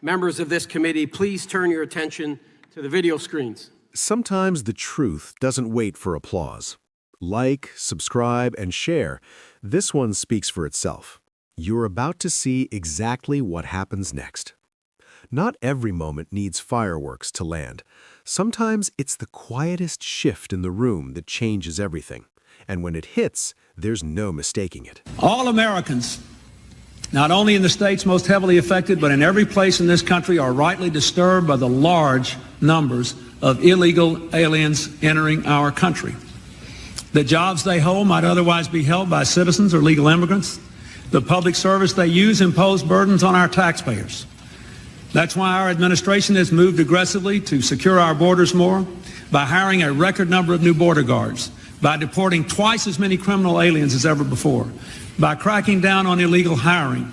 Members of this committee, please turn your attention to the video screens. Sometimes the truth doesn't wait for applause. Like, subscribe, and share. This one speaks for itself. You're about to see exactly what happens next. Not every moment needs fireworks to land. Sometimes it's the quietest shift in the room that changes everything. And when it hits, there's no mistaking it. All Americans, not only in the states most heavily affected, but in every place in this country, are rightly disturbed by the large numbers of illegal aliens entering our country. The jobs they hold might otherwise be held by citizens or legal immigrants. The public service they use impose burdens on our taxpayers. That's why our administration has moved aggressively to secure our borders more, by hiring a record number of new border guards, by deporting twice as many criminal aliens as ever before, by cracking down on illegal hiring,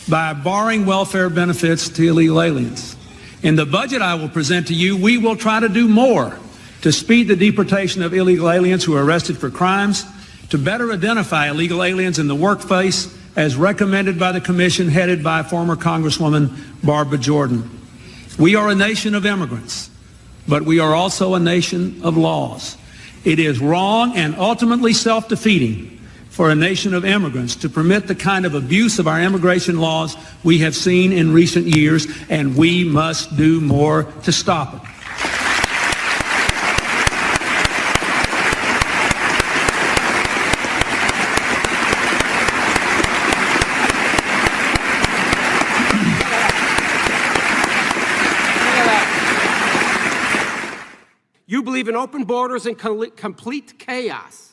by barring welfare benefits to illegal aliens. In the budget I will present to you, we will try to do more to speed the deportation of illegal aliens who are arrested for crimes, to better identify illegal aliens in the workplace as recommended by the commission headed by former Congresswoman Barbara Jordan. We are a nation of immigrants, but we are also a nation of laws. It is wrong and ultimately self-defeating for a nation of immigrants to permit the kind of abuse of our immigration laws we have seen in recent years, and we must do more to stop it. You believe in open borders and complete chaos.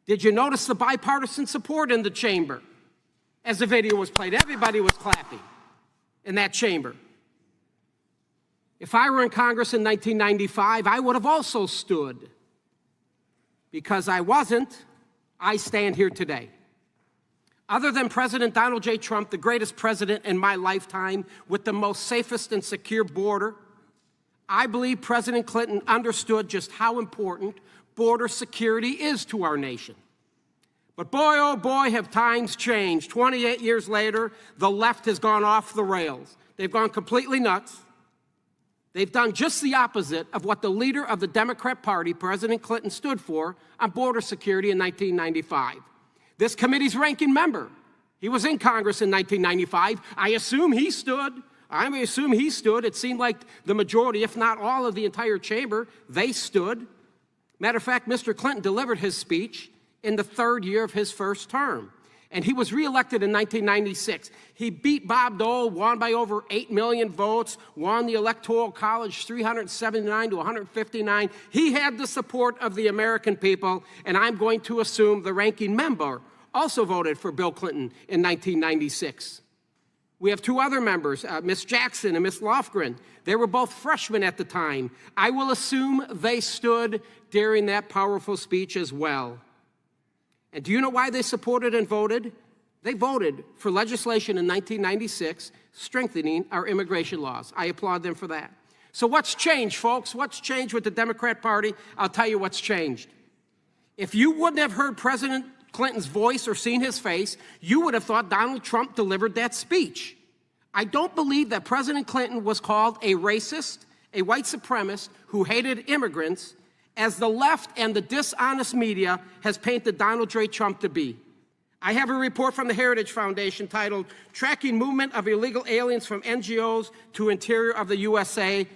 Did you notice the bipartisan support in the chamber? As the video was played, everybody was clapping in that chamber. If I were in Congress in 1995, I would have also stood. Because I wasn't, I stand here today. Other than President Donald J. Trump, the greatest president in my lifetime, with the most safest and secure border, I believe President Clinton understood just how important border security is to our nation. But boy, oh boy, have times changed. 28 years later, the left has gone off the rails. They've gone completely nuts. They've done just the opposite of what the leader of the Democrat Party, President Clinton, stood for on border security in 1995. This committee's ranking member, he was in Congress in 1995. I assume he stood. It seemed like the majority, if not all of the entire chamber, they stood. Matter of fact, Mr. Clinton delivered his speech in the third year of his first term. And he was reelected in 1996. He beat Bob Dole, won by over 8 million votes, won the Electoral College 379 to 159. He had the support of the American people, and I'm going to assume the ranking member also voted for Bill Clinton in 1996. We have two other members, Ms. Jackson and Ms. Lofgren. They were both freshmen at the time. I will assume they stood during that powerful speech as well. And do you know why they supported and voted? They voted for legislation in 1996 strengthening our immigration laws. I applaud them for that. So what's changed, folks? What's changed with the Democrat Party? I'll tell you what's changed. If you wouldn't have heard President Clinton's voice or seen his face, you would have thought Donald Trump delivered that speech. I don't believe that President Clinton was called a racist, a white supremacist who hated immigrants, as the left and the dishonest media has painted Donald J. Trump to be. I have a report from the Heritage Foundation titled, "Tracking Movement of Illegal Aliens from NGOs to Interior of the USA."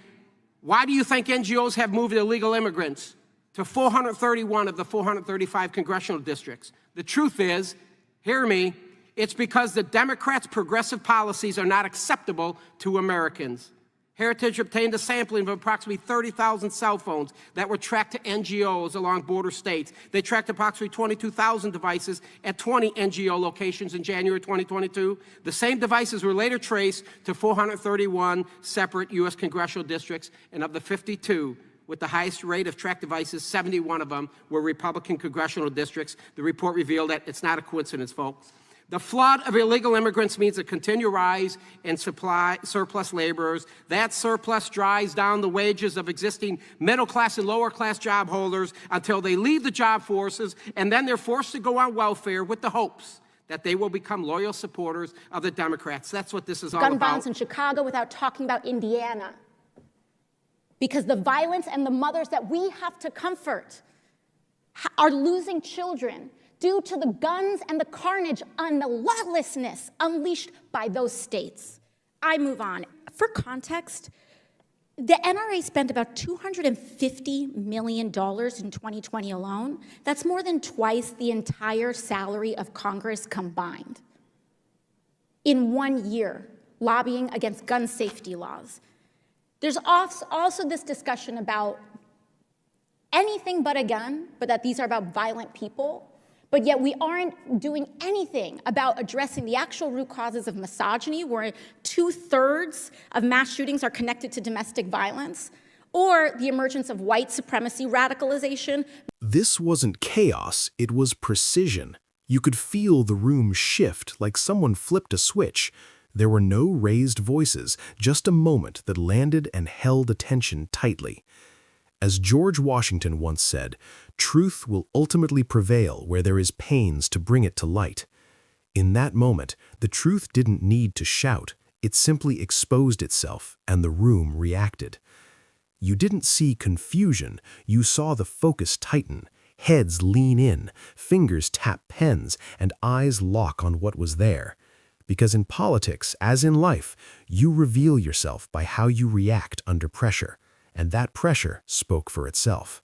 Why do you think NGOs have moved illegal immigrants to 431 of the 435 congressional districts? The truth is, hear me, it's because the Democrats' progressive policies are not acceptable to Americans. Heritage obtained a sampling of approximately 30,000 cell phones that were tracked to NGOs along border states. They tracked approximately 22,000 devices at 20 NGO locations in January 2022. The same devices were later traced to 431 separate U.S. congressional districts, and of the 52 with the highest rate of tracked devices, 71 of them were Republican congressional districts. The report revealed that it's not a coincidence, folks. The flood of illegal immigrants means a continued rise in surplus laborers. That surplus drives down the wages of existing middle-class and lower-class job holders until they leave the job forces, and then they're forced to go on welfare with the hopes that they will become loyal supporters of the Democrats. That's what this is all gun about. violence in Chicago without talking about Indiana. Because the violence and the mothers that we have to comfort are losing children due to the guns and the carnage and the lawlessness unleashed by those states. I move on. For context, the NRA spent about $250 million in 2020 alone. That's more than twice the entire salary of Congress combined. In 1 year, lobbying against gun safety laws. There's also this discussion about anything but a gun, but that these are about violent people, but yet we aren't doing anything about addressing the actual root causes of misogyny, where 2/3 of mass shootings are connected to domestic violence, or the emergence of white supremacy radicalization. This wasn't chaos, it was precision. You could feel the room shift like someone flipped a switch. There were no raised voices, just a moment that landed and held attention tightly. As George Washington once said, truth will ultimately prevail where there is pains to bring it to light. In that moment, the truth didn't need to shout. It simply exposed itself, and the room reacted. You didn't see confusion, you saw the focus tighten, heads lean in, fingers tap pens, and eyes lock on what was there. Because in politics, as in life, you reveal yourself by how you react under pressure, and that pressure spoke for itself.